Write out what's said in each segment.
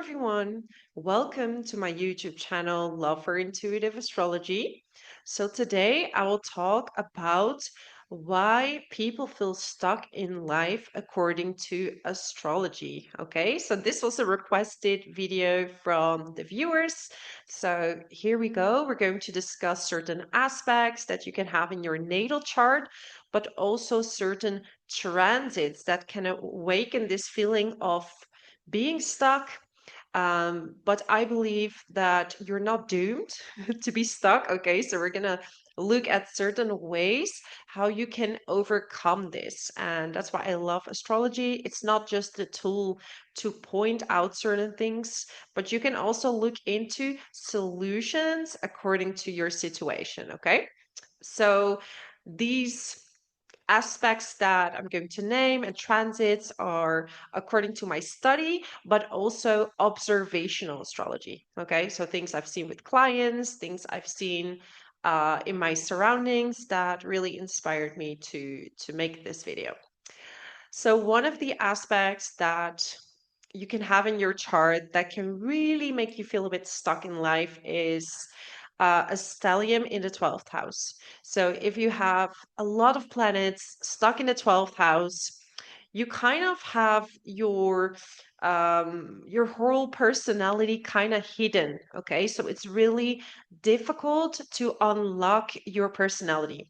everyone. Welcome to my YouTube channel, Love for Intuitive Astrology. So, today I will talk about why people feel stuck in life according to astrology. Okay, so this was a requested video from the viewers. So, here we go. We're going to discuss certain aspects that you can have in your natal chart, but also certain transits that can awaken this feeling of being stuck. But I believe that you're not doomed to be stuck. Okay, so we're gonna look at certain ways how you can overcome this. And that's why I love astrology. It's not just a tool to point out certain things, but you can also look into solutions according to your situation. Okay, so these aspects that I'm going to name and transits are according to my study, but also observational astrology. Okay, so things I've seen with clients, things I've seen in my surroundings that really inspired me to make this video. So one of the aspects that you can have in your chart that can really make you feel a bit stuck in life is a stellium in the 12th house. So if you have a lot of planets stuck in the 12th house, you kind of have your whole personality kind of hidden. Okay, so it's really difficult to unlock your personality.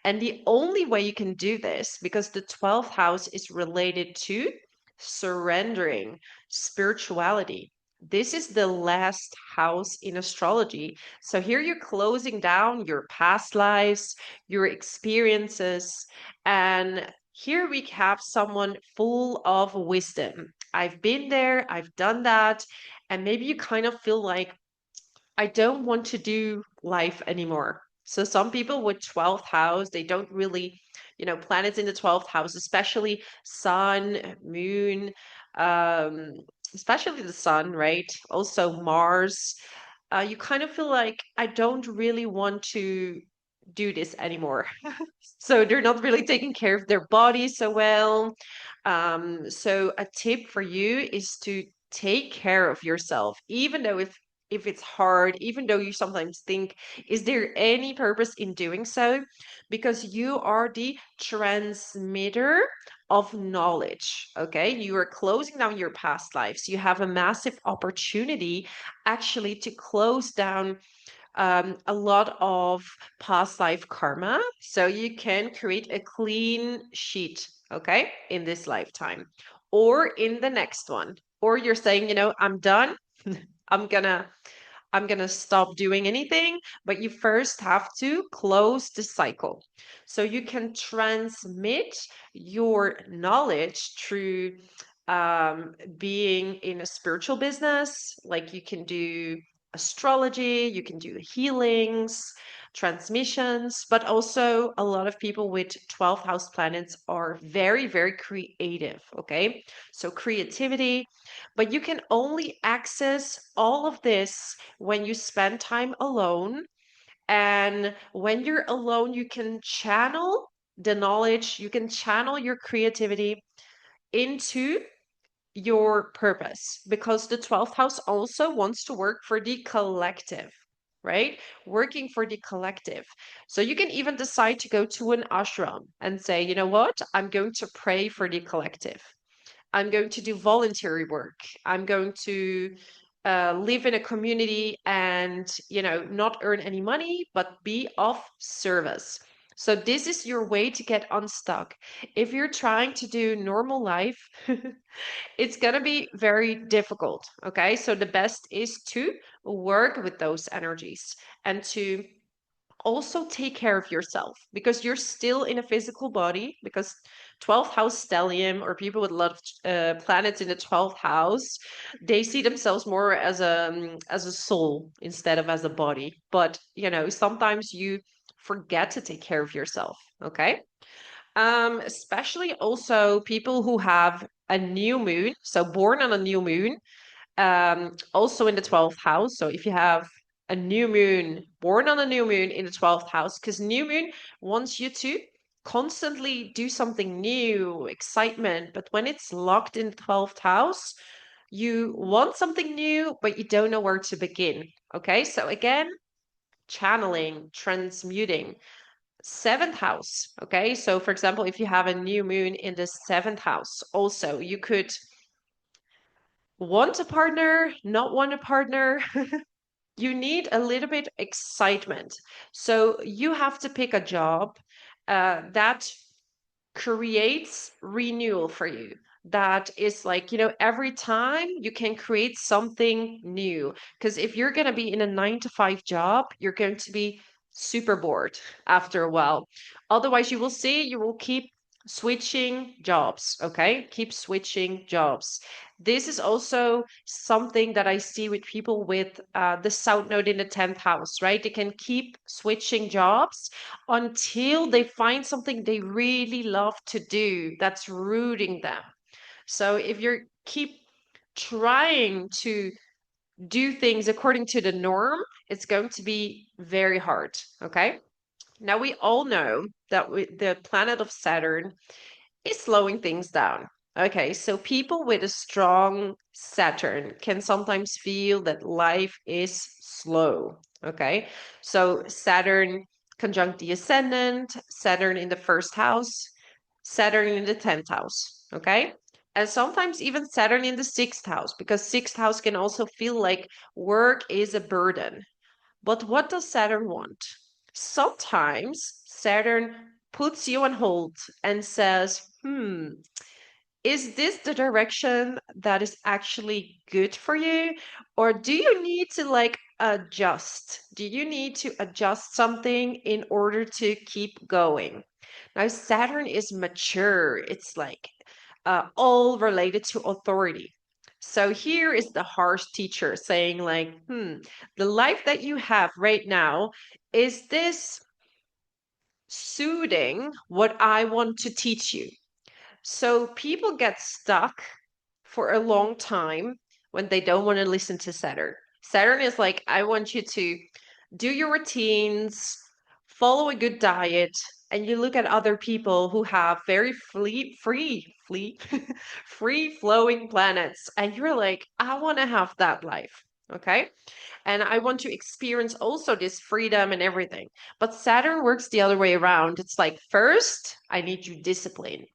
And the only way you can do this, because the 12th house is related to surrendering, spirituality. This is the last house in astrology. So here you're closing down your past lives, your experiences, and here we have someone full of wisdom. I've been there, I've done that, and maybe you kind of feel like I don't want to do life anymore. So some people with 12th house, they don't really, planets in the 12th house, especially sun, moon, um, especially the sun, right? Also Mars. You kind of feel like I don't really want to do this anymore. So they're not really taking care of their body so well. So a tip for you is to take care of yourself, even though if it's hard, even though you sometimes think, is there any purpose in doing so? Because you are the transmitter of knowledge. Okay, you are closing down your past lives. You have a massive opportunity actually to close down a lot of past life karma. So you can create a clean sheet, okay, in this lifetime or in the next one. Or you're saying, I'm done. I'm gonna I'm gonna stop doing anything, but you first have to close the cycle. So you can transmit your knowledge through being in a spiritual business, like you can do astrology, you can do healings, transmissions, but also a lot of people with 12th house planets are very, very creative. Okay. So creativity, but you can only access all of this when you spend time alone. And when you're alone, you can channel the knowledge, you can channel your creativity into your purpose because the 12th house also wants to work for the collective, right? Working for the collective. So you can even decide to go to an ashram and say, you know what? I'm going to pray for the collective. I'm going to do voluntary work. I'm going to live in a community and, not earn any money, but be of service. So this is your way to get unstuck. If you're trying to do normal life, it's going to be very difficult. Okay. So the best is to work with those energies and to also take care of yourself because you're still in a physical body because 12th house stellium or people with a lot of planets in the 12th house, they see themselves more as a soul instead of as a body. But sometimes you forget to take care of yourself. Okay. Especially also people who have a new moon, so born on a new moon, also in the 12th house. So if you have a new moon, born on a new moon in the 12th house, because new moon wants you to constantly do something new, excitement. But when it's locked in the 12th house, You want something new, but you don't know where to begin. Okay, so again, channeling, transmuting. Seventh house. Okay, so for example, if you have a new moon in the seventh house, also you could want a partner, not want a partner. You need a little bit excitement. So you have to pick a job that creates renewal for you. That is like, every time you can create something new. Because if you're going to be in a 9 to 5 job, you're going to be super bored after a while. Otherwise, you will keep switching jobs. Okay. Keep switching jobs. This is also something that I see with people with the South Node in the 10th house, right? They can keep switching jobs until they find something they really love to do that's rooting them. So if you keep trying to do things according to the norm, it's going to be very hard. Okay. Now we all know that the planet of Saturn is slowing things down. Okay, so people with a strong Saturn can sometimes feel that life is slow. Okay, so Saturn conjunct the ascendant, Saturn in the first house, Saturn in the 10th house. Okay, and sometimes even Saturn in the sixth house, because sixth house can also feel like work is a burden. But what does Saturn want? Sometimes Saturn puts you on hold and says, is this the direction that is actually good for you? Or do you need to like adjust? Do you need to adjust something in order to keep going? Now, Saturn is mature. It's like all related to authority. So here is the harsh teacher saying, like, the life that you have right now, is this suiting what I want to teach you? So people get stuck for a long time when they don't want to listen to Saturn. Saturn is like, I want you to do your routines, follow a good diet, and you look at other people who have very free flowing planets, and you're like, I want to have that life. Okay. And I want to experience also this freedom and everything. But Saturn works the other way around. It's like, first, I need you discipline.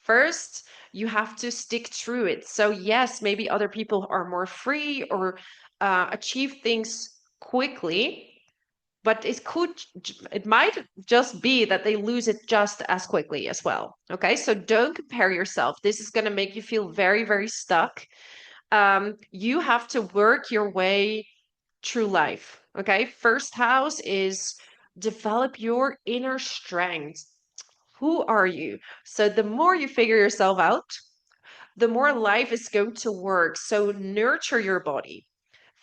First, you have to stick through it. So, yes, maybe other people are more free or achieve things quickly, but it might just be that they lose it just as quickly as well. Okay, so don't compare yourself. This is going to make you feel very, very stuck. You have to work your way through life. Okay, first house is develop your inner strength. Who are you? So the more you figure yourself out, the more life is going to work. So nurture your body,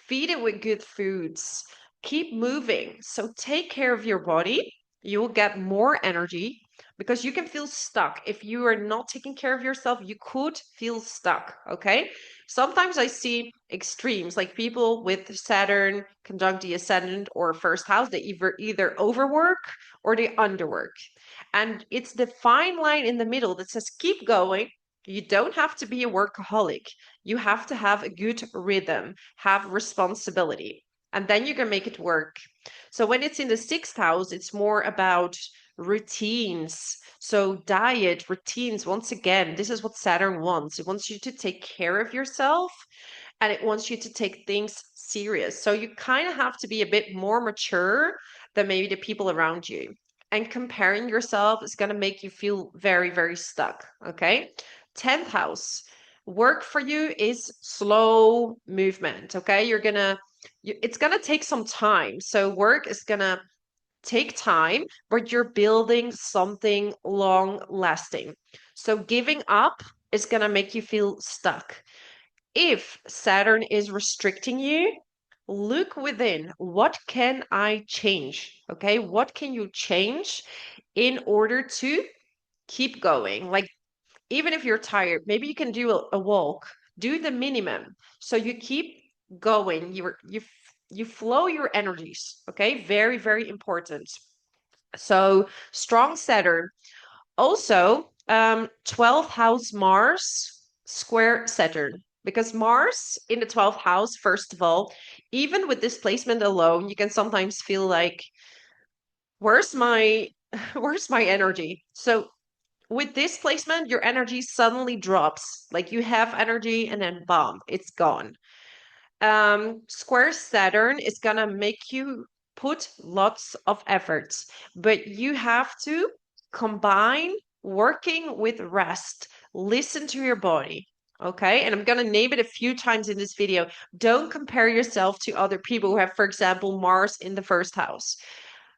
feed it with good foods, keep moving. So take care of your body. You will get more energy because you can feel stuck. If you are not taking care of yourself, you could feel stuck. Okay. Sometimes I see extremes like people with Saturn conjunct the ascendant or first house, they either overwork or they underwork. And it's the fine line in the middle that says keep going. You don't have to be a workaholic. You have to have a good rhythm, have responsibility, and then you can make it work. So when it's in the sixth house, it's more about routines. So diet, routines, once again, this is what Saturn wants. It wants you to take care of yourself and it wants you to take things serious. So you kind of have to be a bit more mature than maybe the people around you. And comparing yourself is going to make you feel very, very stuck. Okay. 10th house. Work for you is slow movement. Okay. It's going to take some time. So work is going to take time, but you're building something long lasting. So giving up is going to make you feel stuck. If Saturn is restricting you, look within. What can I change? Okay, what can you change in order to keep going? Like, even if you're tired, maybe you can do a walk, do the minimum. So you keep going, you flow your energies. Okay, very, very important. So strong Saturn. Also, 12th house Mars square Saturn. because Mars in the 12th house, first of all, even with this placement alone, you can sometimes feel like, where's my where's my energy? So with this placement, your energy suddenly drops. Like you have energy and then bomb, it's gone. Square Saturn is gonna make you put lots of efforts, but you have to combine working with rest. Listen to your body. Okay. And I'm gonna name it a few times in this video. Don't compare yourself to other people who have, for example, Mars in the first house.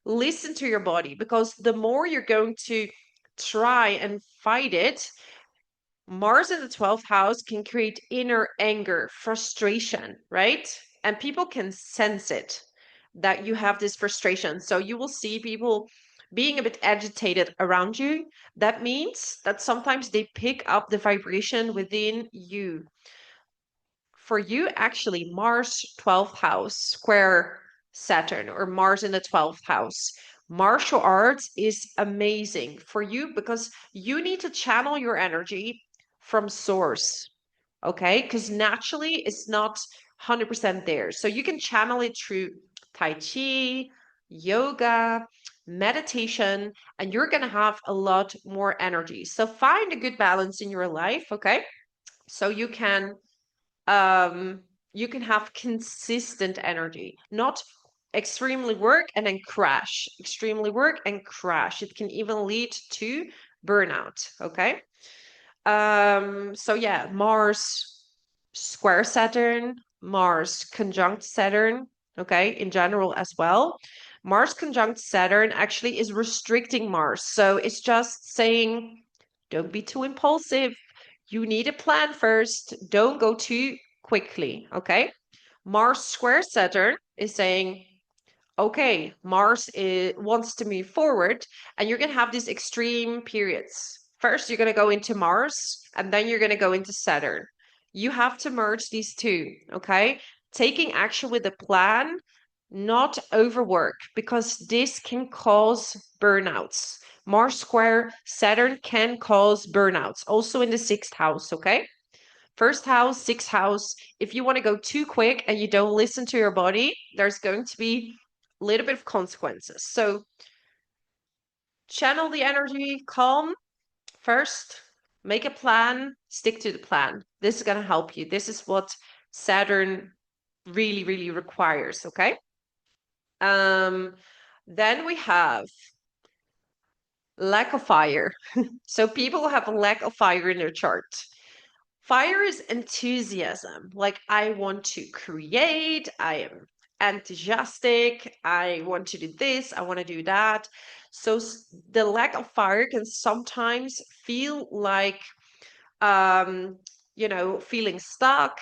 Listen to your body, because the more you're going to try and fight it, Mars in the 12th house can create inner anger, frustration, right? And people can sense it, that you have this frustration. So you will see people being a bit agitated around you. That means that sometimes they pick up the vibration within you. For you, actually, Mars 12th house square Saturn, or Mars in the 12th house. Martial arts is amazing for you because you need to channel your energy from source, okay? Because naturally it's not 100% there. So you can channel it through Tai Chi, yoga, meditation, and you're going to have a lot more energy. So find a good balance in your life, okay? So um you can have consistent energy, not extremely work and then crash, extremely work and crash. It can even lead to burnout, okay? So yeah, Mars square Saturn, Mars conjunct Saturn, okay, in general as well. Mars conjunct Saturn actually is restricting Mars. So it's just saying, don't be too impulsive. You need a plan first. Don't go too quickly, okay? Mars square Saturn is saying, okay, wants to move forward, and you're going to have these extreme periods. First, you're going to go into Mars, and then you're going to go into Saturn. You have to merge these two, okay? Taking action with a plan, not overwork, because this can cause burnouts. Mars square Saturn can cause burnouts, also in the sixth house, okay? First house, sixth house. If you want to go too quick and you don't listen to your body, there's going to be a little bit of consequences. So channel the energy, calm first, make a plan, stick to the plan. This is going to help you. This is what Saturn really, really requires. Okay. Um, then we have lack of fire. So people have a lack of fire in their chart. Fire is enthusiasm. Like, I want to create, I am enthusiastic, I want to do this, I want to do that. So the lack of fire can sometimes feel like, um, feeling stuck,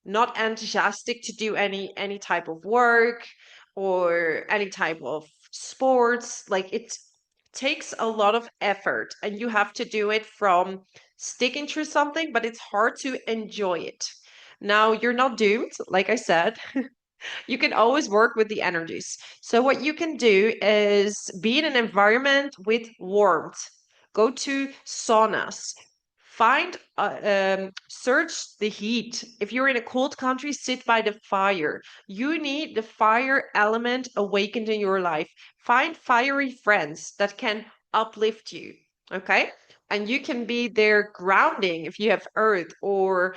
not enthusiastic to do any type of work or any type of sports. Like, it takes a lot of effort and you have to do it from sticking through something, but it's hard to enjoy it. Now, you're not doomed, like I said. You can always work with the energies. So what you can do is be in an environment with warmth. Go to saunas. Find, search the heat. If you're in a cold country, sit by the fire. You need the fire element awakened in your life. Find fiery friends that can uplift you. Okay. And you can be their grounding if you have earth, or,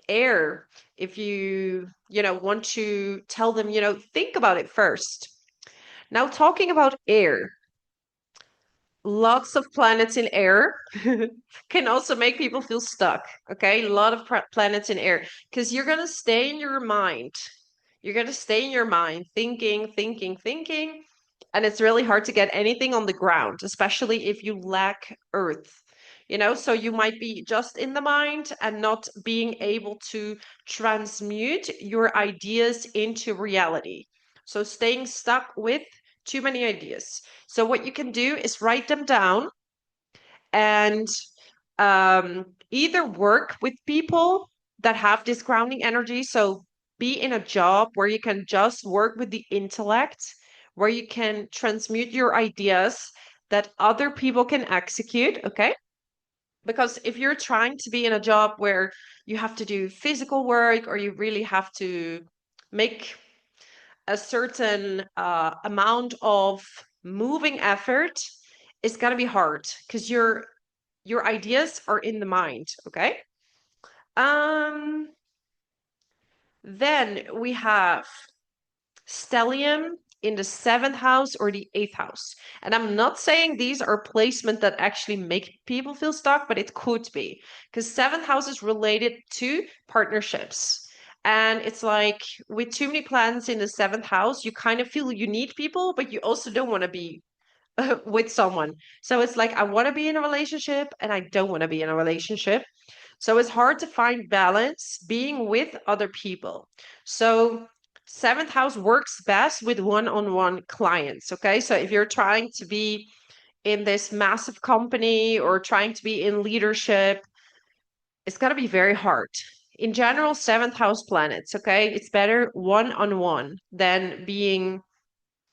air, if you want to tell them, think about it first. Now, talking about air, lots of planets in air can also make people feel stuck. Okay, a lot of planets in air, because you're going to stay in your mind. You're going to stay in your mind thinking, thinking, thinking, and it's really hard to get anything on the ground, especially if you lack earth. So you might be just in the mind and not being able to transmute your ideas into reality. So staying stuck with too many ideas. So what you can do is write them down, and either work with people that have this grounding energy. So be in a job where you can just work with the intellect, where you can transmute your ideas that other people can execute. Okay. Because if you're trying to be in a job where you have to do physical work or you really have to make a certain amount of moving effort, it's gonna be hard because your ideas are in the mind. Okay. Um, then we have stellium in the seventh house or the eighth house. And I'm not saying these are placements that actually make people feel stuck, but it could be because seventh house is related to partnerships. And it's like with too many planets in the seventh house, you kind of feel you need people, but you also don't want to be with someone. So it's like, I want to be in a relationship and I don't want to be in a relationship. So it's hard to find balance being with other people. So seventh house works best with one-on-one clients. Okay. So if you're trying to be in this massive company or trying to be in leadership, it's going to be very hard. In general, seventh house planets, okay, it's better one-on-one than being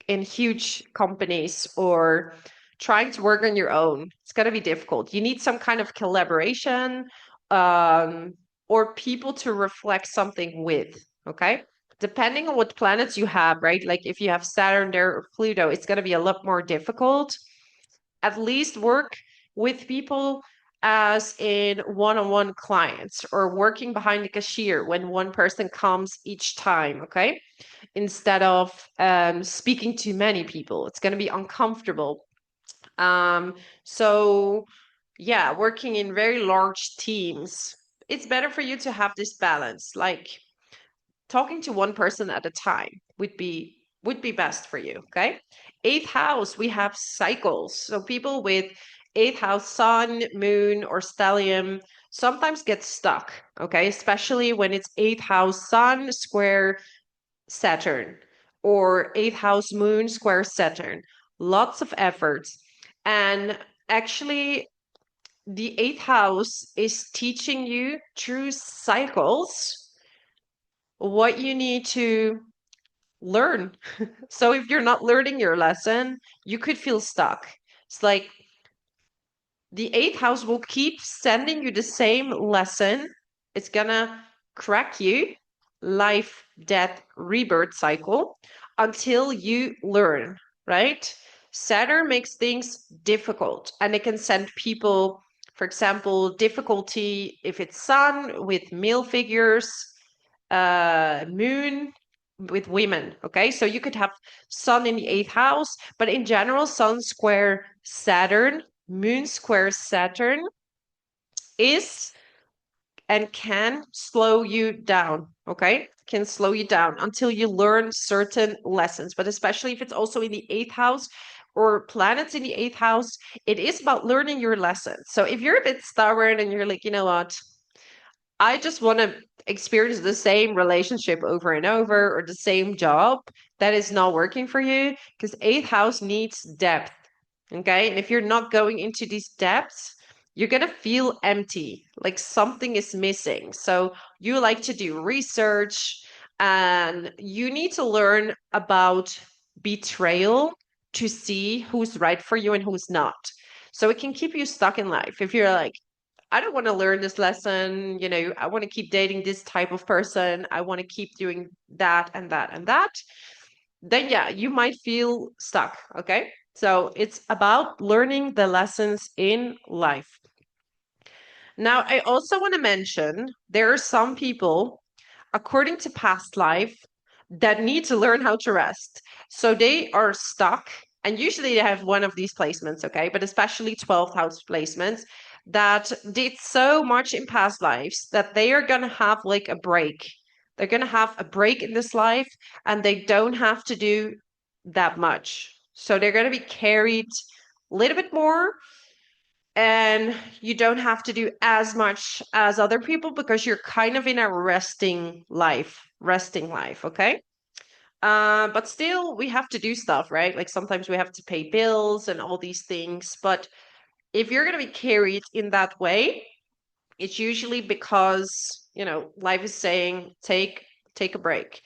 in huge companies or trying to work on your own. It's going to be difficult. You need some kind of collaboration, um, or people to reflect something with. Okay. Depending on what planets you have, right? Like if you have Saturn there or Pluto, it's going to be a lot more difficult. At least work with people as in one-on-one clients or working behind the cashier when one person comes each time. Okay, instead of speaking to many people. It's going to be uncomfortable. So, yeah, working in very large teams, it's better for you to have this balance. Like talking to one person at a time would be best for you. Okay. Eighth house, we have cycles. So people with eighth house sun, moon, or stellium sometimes get stuck. Okay, especially when it's eighth house sun square Saturn or eighth house moon square Saturn. Lots of efforts. And actually, the eighth house is teaching you through cycles what you need to learn. So if you're not learning your lesson, you could feel stuck. It's like the eighth house will keep sending you the same lesson. It's gonna crack you, life, death, rebirth cycle until you learn, right? Saturn makes things difficult and it can send people, for example, difficulty if it's sun with male figures, moon with women. Okay, so you could have sun in the eighth house, but in general, sun square Saturn, moon square Saturn is and can slow you down. Okay, can slow you down until you learn certain lessons. But especially if it's also in the eighth house or planets in the eighth house, it is about learning your lessons. So if you're a bit stubborn and you're like, you know what, I just want to experience the same relationship over and over or the same job that is not working for you because eighth house needs depth. Okay. And if you're not going into these depths, you're going to feel empty, like something is missing. So you like to do research and you need to learn about betrayal to see who's right for you and who's not. So it can keep you stuck in life. If you're like, I don't want to learn this lesson. You know, I want to keep dating this type of person. I want to keep doing that and that and that. Then, yeah, you might feel stuck. Okay. So it's about learning the lessons in life. Now, I also want to mention there are some people, according to past life, that need to learn how to rest. So they are stuck, and usually they have one of these placements, okay, but especially 12th house placements that did so much in past lives that they are going to have like a break. They're going to have a break in this life and they don't have to do that much. So they're going to be carried a little bit more and you don't have to do as much as other people because you're kind of in a resting life, okay? But still, we have to do stuff, right? Like sometimes we have to pay bills and all these things. But if you're going to be carried in that way, it's usually because, you know, life is saying take a break.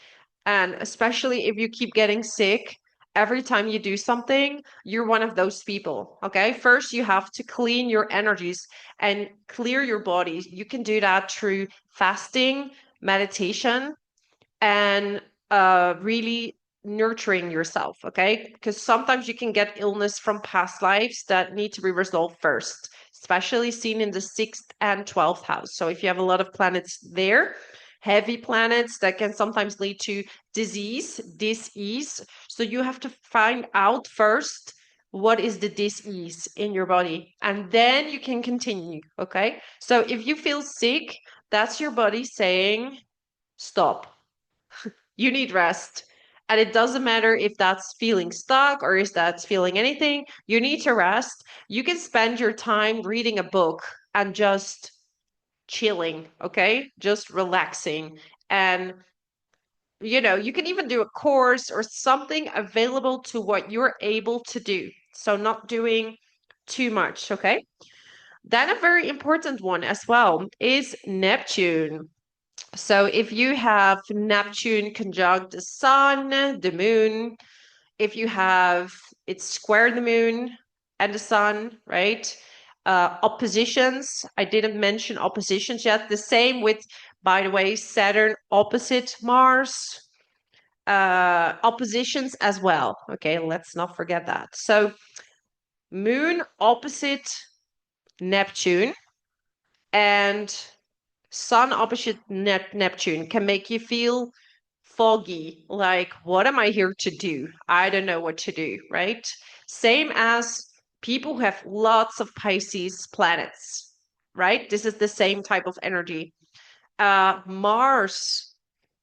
And especially if you keep getting sick every time you do something, you're one of those people. Okay. First, you have to clean your energies and clear your body. You can do that through fasting, meditation, and really nurturing yourself, okay? Because sometimes you can get illness from past lives that need to be resolved first, especially seen in the 6th and 12th house. So if you have a lot of planets there, heavy planets that can sometimes lead to disease. So you have to find out first what is the disease in your body, and then you can continue, okay? So if you feel sick, that's your body saying, stop, you need rest. And it doesn't matter if that's feeling stuck or if that's feeling anything, you need to rest. You can spend your time reading a book and just chilling, okay? Just relaxing. And, you can even do a course or something available to what you're able to do. So, not doing too much, okay? Then, a very important one as well is Neptune. So if you have Neptune conjunct the sun, the moon, if you have it square the moon and the sun, right? Oppositions, I didn't mention oppositions yet. The same with, by the way, Saturn opposite Mars, oppositions as well. Okay, let's not forget that. So moon opposite Neptune and sun opposite Neptune can make you feel foggy, like, what am I here to do? I don't know what to do, right? Same as people who have lots of Pisces planets, right? This is the same type of energy. Mars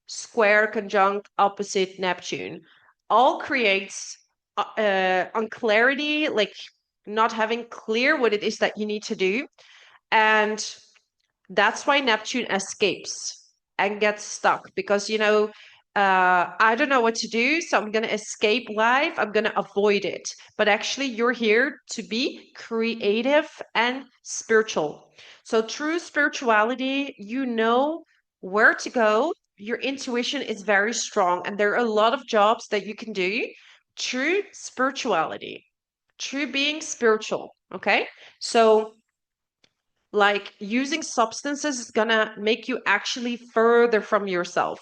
square conjunct opposite Neptune all creates unclarity, like not having clear what it is that you need to do. And that's why Neptune escapes and gets stuck because, I don't know what to do. So I'm going to escape life. I'm going to avoid it. But actually, you're here to be creative and spiritual. So, true spirituality, you know where to go. Your intuition is very strong. And there are a lot of jobs that you can do. True spirituality, true being spiritual. Okay. So, like using substances is gonna make you actually further from yourself.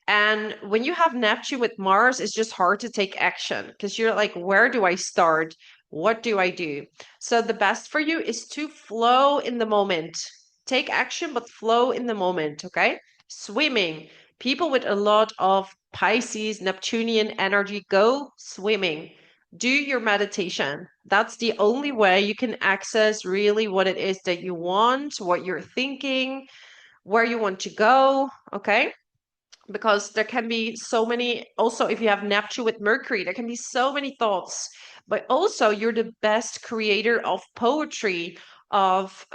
And when you have Neptune with Mars, it's just hard to take action because you're like, where do I start? What do I do? So the best for you is to flow in the moment. Take action, but flow in the moment, okay? Swimming. People with a lot of Pisces, Neptunian energy, go swimming. Do your meditation. That's the only way you can access really what it is that you want, what you're thinking, where you want to go, okay? Because there can be so many, also if you have Neptune with Mercury, there can be so many thoughts, but also you're the best creator of poetry, of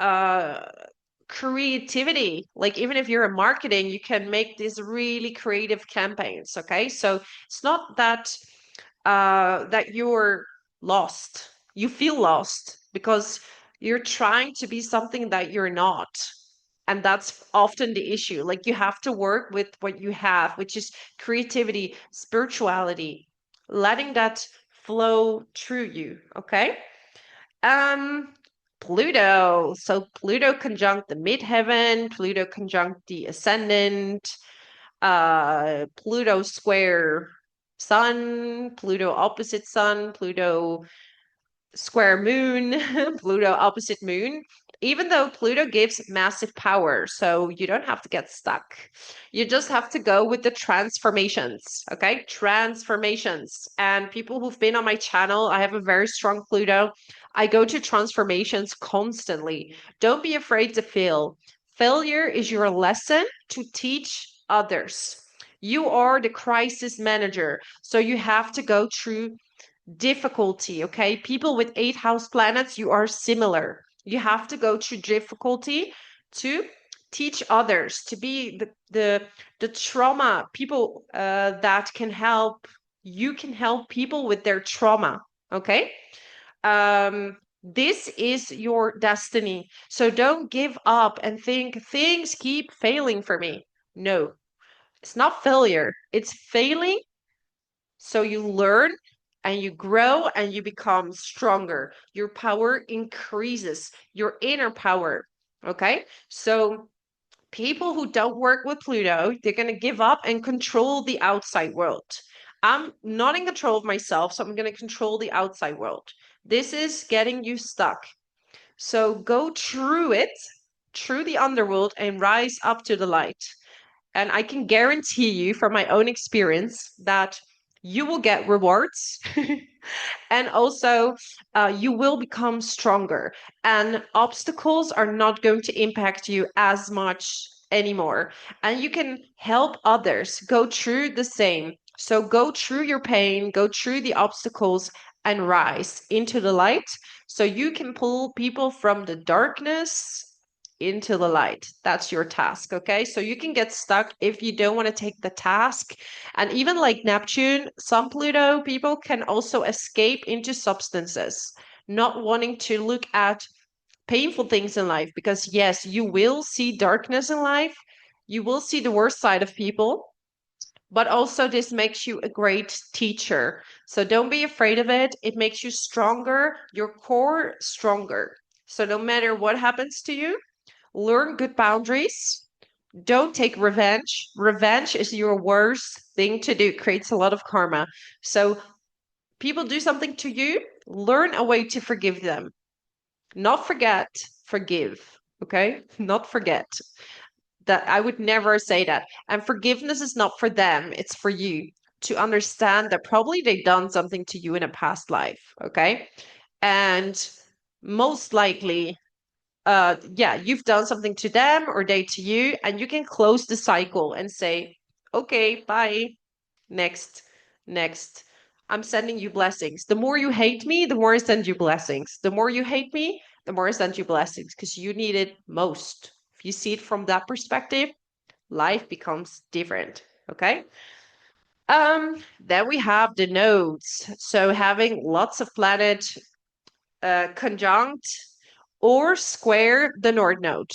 creativity. Like even if you're in marketing, you can make these really creative campaigns, okay? So it's not that you're lost. You feel lost because you're trying to be something that you're not. And that's often the issue. Like you have to work with what you have, which is creativity, spirituality, letting that flow through you. Okay. Um, Pluto. So Pluto conjunct the midheaven, Pluto conjunct the ascendant, Pluto square sun, Pluto opposite sun, Pluto square moon, Pluto opposite moon, even though Pluto gives massive power. So you don't have to get stuck. You just have to go with the transformations. Okay. Transformations. And people who've been on my channel, I have a very strong Pluto. I go to transformations constantly. Don't be afraid to fail. Failure is your lesson to teach others. You are the crisis manager. So you have to go through difficulty, okay? People with 8 house planets, you are similar. You have to go through difficulty to teach others, to be the trauma people that can help. You can help people with their trauma, okay? This is your destiny. So don't give up and think things keep failing for me. No, it's not failure. It's failing so you learn and you grow and you become stronger. Your power increases, your inner power. Okay. So people who don't work with Pluto, they're going to give up and control the outside world. I'm not in control of myself, so I'm going to control the outside world. This is getting you stuck. So go through it, through the underworld, and rise up to the light. And I can guarantee you from my own experience that you will get rewards and also you will become stronger, and obstacles are not going to impact you as much anymore, and you can help others go through the same. So go through your pain, go through the obstacles, and rise into the light so you can pull people from the darkness into the light. That's your task. Okay. So you can get stuck if you don't want to take the task. And even like Neptune, some Pluto people can also escape into substances, not wanting to look at painful things in life. Because, yes, you will see darkness in life, you will see the worst side of people. But also, this makes you a great teacher. So don't be afraid of it. It makes you stronger, your core stronger. So no matter what happens to you, learn good boundaries. Don't take revenge. Revenge is your worst thing to do. It creates a lot of karma. So people do something to you, learn a way to forgive them. Not forget, forgive. Okay? Not forget. That I would never say that. And forgiveness is not for them, it's for you to understand that probably they've done something to you in a past life. Okay? And most likely yeah, you've done something to them or they to you, and you can close the cycle and say, okay, bye, next, next. I'm sending you blessings. The more you hate me, the more I send you blessings. The more you hate me, the more I send you blessings because you need it most. If you see it from that perspective, life becomes different. Okay. Then we have the nodes. So having lots of planet conjunct or square the North Node,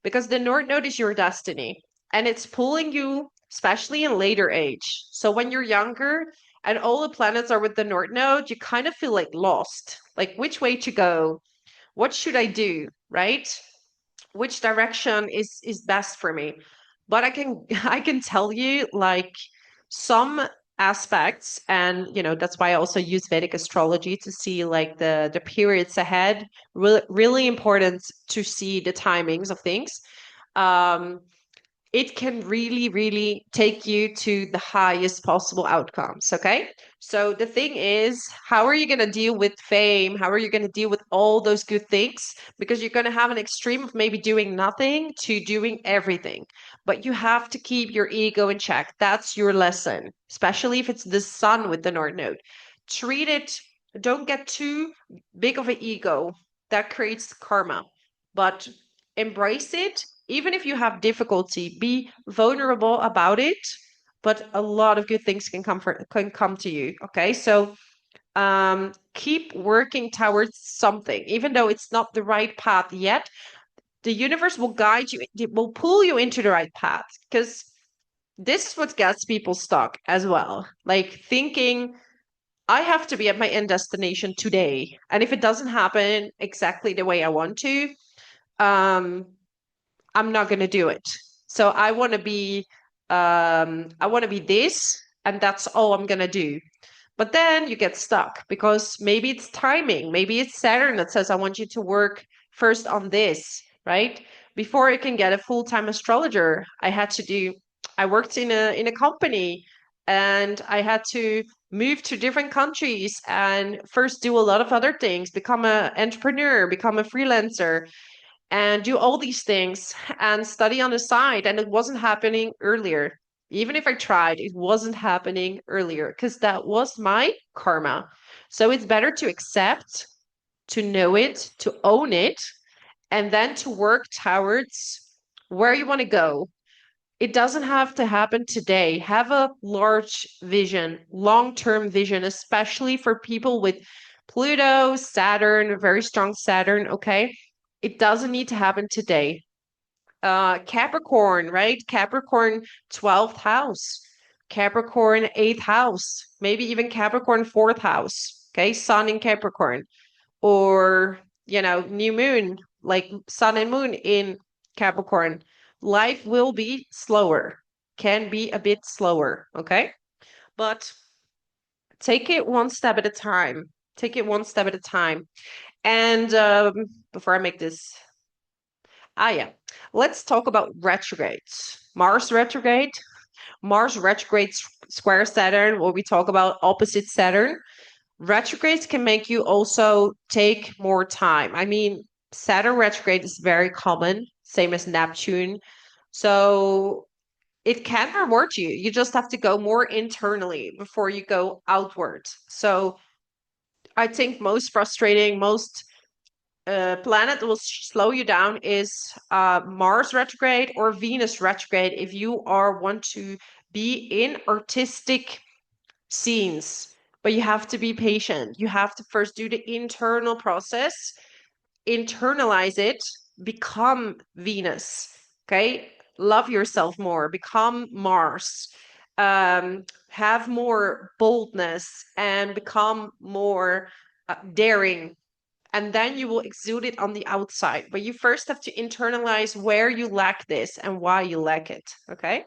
because the North Node is your destiny and it's pulling you, especially in later age. So when you're younger and all the planets are with the North Node, you kind of feel like lost, like which way to go, what should I do, right? Which direction is best for me? But I can I can tell you like some aspects, and that's why I also use Vedic astrology to see like the periods ahead. Really important to see the timings of things. um it can really, really take you to the highest possible outcomes. Okay. So the thing is, how are you going to deal with fame? How are you going to deal with all those good things? Because you're going to have an extreme of maybe doing nothing to doing everything. But you have to keep your ego in check. That's your lesson, especially if it's the sun with the North Node. Treat it, don't get too big of an ego. That creates karma. But embrace it. Even if you have difficulty, be vulnerable about it, but a lot of good things can come to you. Okay. So keep working towards something, even though it's not the right path yet. The universe will guide you, it will pull you into the right path, because this is what gets people stuck as well. Like thinking, I have to be at my end destination today. And if it doesn't happen exactly the way I want to, um, I'm not going to do it. So I want to be this, and that's all I'm going to do. But then you get stuck because maybe it's timing. Maybe it's Saturn that says, I want you to work first on this, right? Before I can get a full-time astrologer, I worked in a company, and I had to move to different countries and first do a lot of other things, become an entrepreneur, become a freelancer, and do all these things and study on the side. And it wasn't happening earlier. Even if I tried, it wasn't happening earlier because that was my karma. So it's better to accept, to know it, to own it, and then to work towards where you want to go. It doesn't have to happen today. Have a large vision, long-term vision, especially for people with Pluto, Saturn, very strong Saturn, okay? It doesn't need to happen today. Capricorn, right? Capricorn, 12th house. Capricorn 8th house, maybe even Capricorn 4th house. Okay, Sun in Capricorn, or new moon, like Sun and Moon in Capricorn. Life will be slower, can be a bit slower. Okay, but take it one step at a time. Take it one step at a time. And before I make this, yeah, let's talk about retrogrades. Mars retrograde square Saturn, where we talk about opposite Saturn. Retrogrades can make you also take more time. I mean, Saturn retrograde is very common, same as Neptune. So it can reward you. You just have to go more internally before you go outward. So I think most frustrating, most planet that will slow you down is Mars retrograde or Venus retrograde if you want to be in artistic scenes. But you have to be patient. You have to first do the internal process, internalize it, become Venus. Okay, love yourself more, become Mars, have more boldness, and become more daring, and then you will exude it on the outside. But you first have to internalize where you lack this and why you lack it. Okay.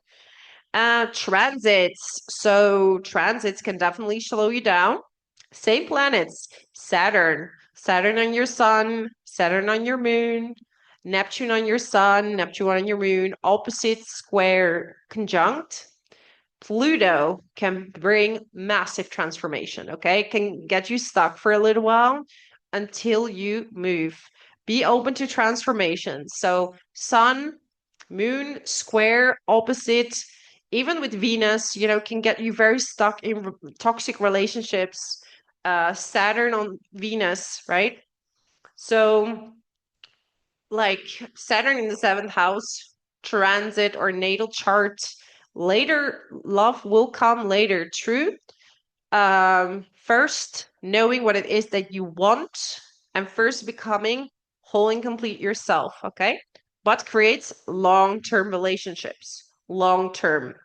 Transits. So transits can definitely slow you down. Same planets. Saturn on your sun, Saturn on your moon, Neptune on your sun, Neptune on your moon, opposite square conjunct. Pluto can bring massive transformation, okay? It can get you stuck for a little while until you move. Be open to transformation. So, sun, moon, square, opposite, even with Venus, can get you very stuck in toxic relationships. Saturn on Venus, right? So, like Saturn in the seventh house, transit or natal chart, later, love will come later, true. First, knowing what it is that you want, and first becoming whole and complete yourself, okay? But creates long-term relationships, long-term.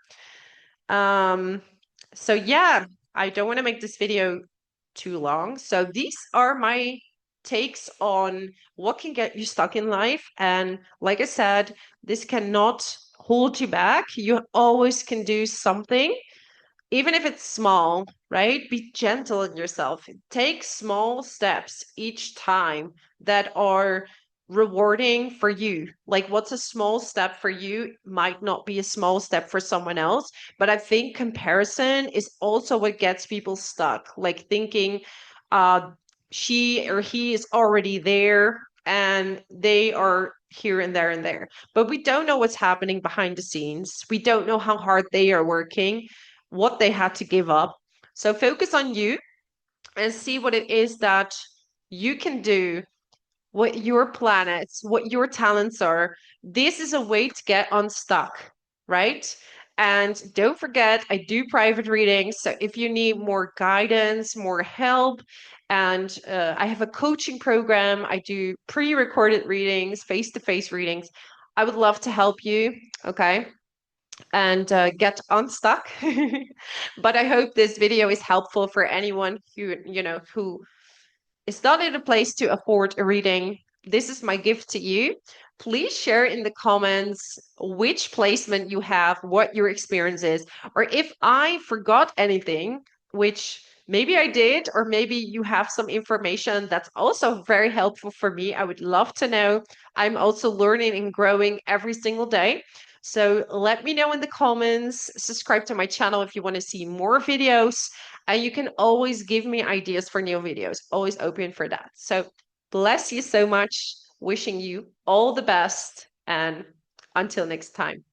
Um, so yeah, I don't want to make this video too long. So these are my takes on what can get you stuck in life. And like I said, this cannot hold you back. You always can do something, even if it's small, right? Be gentle on yourself. Take small steps each time that are rewarding for you. Like, what's a small step for you might not be a small step for someone else. But I think comparison is also what gets people stuck. Like, thinking uh, she or he is already there and they are here and there and there. But we don't know what's happening behind the scenes. We don't know how hard they are working, what they had to give up. So focus on you and see what it is that you can do, what your planets, what your talents are. This is a way to get unstuck, right? And don't forget, I do private readings. So if you need more guidance, more help, and I have a coaching program, I do pre recorded readings, face to face readings. I would love to help you. Okay, and get unstuck. But I hope this video is helpful for anyone who is not in a place to afford a reading. This is my gift to you. Please share in the comments which placement you have, what your experience is, or if I forgot anything, which maybe I did, or maybe you have some information that's also very helpful for me. I would love to know. I'm also learning and growing every single day. So let me know in the comments. Subscribe to my channel if you want to see more videos. And you can always give me ideas for new videos. Always open for that. So bless you so much. Wishing you all the best. And until next time.